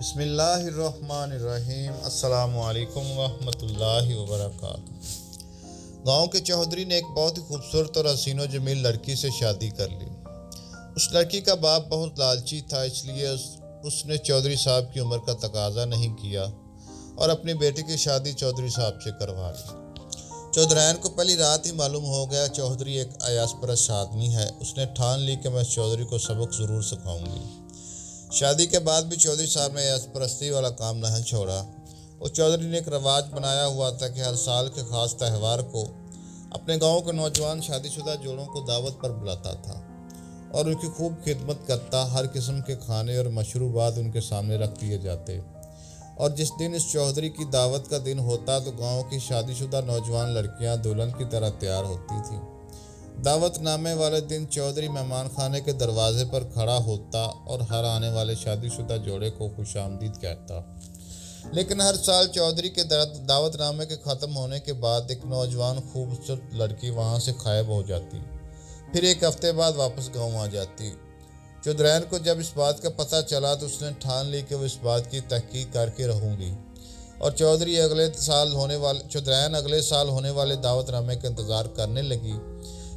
بسم اللہ الرحمن الرحیم۔ السلام علیکم ورحمۃ اللہ وبرکاتہ۔ گاؤں کے چودھری نے ایک بہت ہی خوبصورت اور حسین و جمیل لڑکی سے شادی کر لی۔ اس لڑکی کا باپ بہت لالچی تھا، اس لیے اس نے چودھری صاحب کی عمر کا تقاضا نہیں کیا اور اپنی بیٹی کی شادی چودھری صاحب سے کروا لی۔ چودھرائن کو پہلی رات ہی معلوم ہو گیا چودھری ایک عیاش پرست آدمی ہے۔ اس نے ٹھان لی کہ میں اس چودھری کو سبق ضرور سکھاؤں گی۔ شادی کے بعد بھی چودھری صاحب نے عیاش پرستی والا کام نہیں چھوڑا۔ اس چودھری نے ایک رواج بنایا ہوا تھا کہ ہر سال کے خاص تہوار کو اپنے گاؤں کے نوجوان شادی شدہ جوڑوں کو دعوت پر بلاتا تھا اور ان کی خوب خدمت کرتا۔ ہر قسم کے کھانے اور مشروبات ان کے سامنے رکھ دیے جاتے، اور جس دن اس چودھری کی دعوت کا دن ہوتا تو گاؤں کی شادی شدہ نوجوان لڑکیاں دلہن کی طرح تیار ہوتی تھیں۔ دعوت نامے والے دن چودھری مہمان خانے کے دروازے پر کھڑا ہوتا اور ہر آنے والے شادی شدہ جوڑے کو خوش آمدید کہتا۔ لیکن ہر سال چودھری کے دعوت نامے کے ختم ہونے کے بعد ایک نوجوان خوبصورت لڑکی وہاں سے غائب ہو جاتی، پھر ایک ہفتے بعد واپس گاؤں آ جاتی۔ چودھرائن کو جب اس بات کا پتہ چلا تو اس نے ٹھان لی کہ وہ اس بات کی تحقیق کر کے رہوں گی، اور چودھرائن اگلے سال ہونے والے دعوت نامے کا انتظار کرنے لگی۔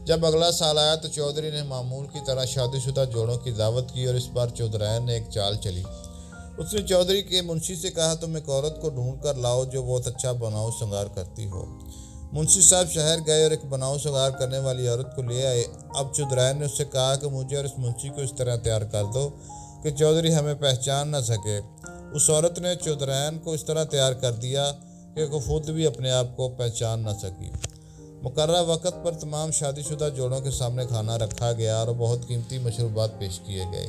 جب اگلا سال آیا تو چودھری نے معمول کی طرح شادی شدہ جوڑوں کی دعوت کی، اور اس بار چودھرائن نے ایک چال چلی۔ اس نے چودھری کے منشی سے کہا، تم ایک عورت کو ڈھونڈ کر لاؤ جو بہت اچھا بناؤ سنگار کرتی ہو۔ منشی صاحب شہر گئے اور ایک بناؤ سنگار کرنے والی عورت کو لے آئے۔ اب چودھرائن نے اس سے کہا کہ مجھے اور اس منشی کو اس طرح تیار کر دو کہ چودھری ہمیں پہچان نہ سکے۔ اس عورت نے چودھرائن کو اس طرح تیار کر دیا کہ وہ خود بھی اپنے آپ کو پہچان نہ سکی۔ مقررہ وقت پر تمام شادی شدہ جوڑوں کے سامنے کھانا رکھا گیا اور بہت قیمتی مشروبات پیش کیے گئے۔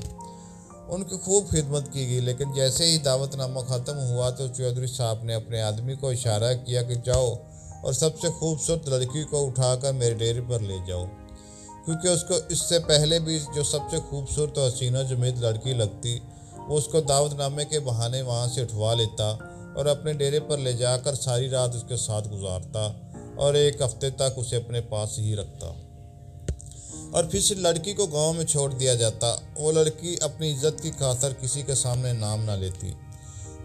ان کی خوب خدمت کی گئی، لیکن جیسے ہی دعوت نامہ ختم ہوا تو چودھری صاحب نے اپنے آدمی کو اشارہ کیا کہ جاؤ اور سب سے خوبصورت لڑکی کو اٹھا کر میرے ڈیرے پر لے جاؤ، کیونکہ اس کو اس سے پہلے بھی جو سب سے خوبصورت اور حسین و جمیل لڑکی لگتی وہ اس کو دعوت نامے کے بہانے وہاں سے اٹھوا لیتا اور اپنے ڈیرے پر لے جا کر ساری رات اس کے ساتھ گزارتا اور ایک ہفتے تک اسے اپنے پاس ہی رکھتا، اور پھر سے لڑکی کو گاؤں میں چھوڑ دیا جاتا۔ وہ لڑکی اپنی عزت کی خاطر کسی کے سامنے نام نہ لیتی۔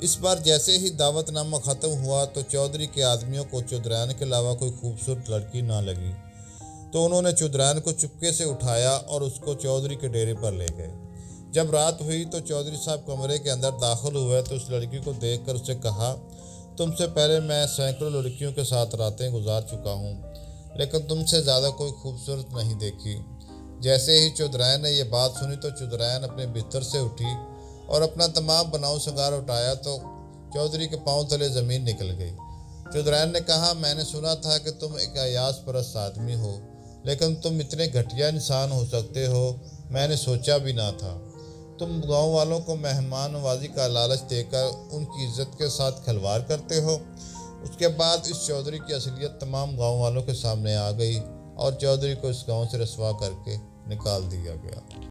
اس بار جیسے ہی دعوت نامہ ختم ہوا تو چودھری کے آدمیوں کو چودھرائن کے علاوہ کوئی خوبصورت لڑکی نہ لگی، تو انہوں نے چودھرائن کو چپکے سے اٹھایا اور اس کو چودھری کے ڈیرے پر لے گئے۔ جب رات ہوئی تو چودھری صاحب کمرے کے اندر داخل ہوئے تو اس لڑکی کو دیکھ کر اسے کہا، تم سے پہلے میں سینکڑوں لڑکیوں کے ساتھ راتیں گزار چکا ہوں، لیکن تم سے زیادہ کوئی خوبصورت نہیں دیکھی۔ جیسے ہی چودھرائن نے یہ بات سنی تو چودھرائن اپنے بستر سے اٹھی اور اپنا تمام بناؤ سنگار اٹھایا تو چودھری کے پاؤں تلے زمین نکل گئی۔ چودھرائن نے کہا، میں نے سنا تھا کہ تم ایک عیاش پرست آدمی ہو، لیکن تم اتنے گھٹیا انسان ہو سکتے ہو میں نے سوچا بھی نہ تھا۔ تم گاؤں والوں کو مہمان نوازی کا لالچ دے کر ان کی عزت کے ساتھ کھلواڑ کرتے ہو۔ اس کے بعد اس چودھری کی اصلیت تمام گاؤں والوں کے سامنے آ گئی اور چودھری کو اس گاؤں سے رسوا کر کے نکال دیا گیا۔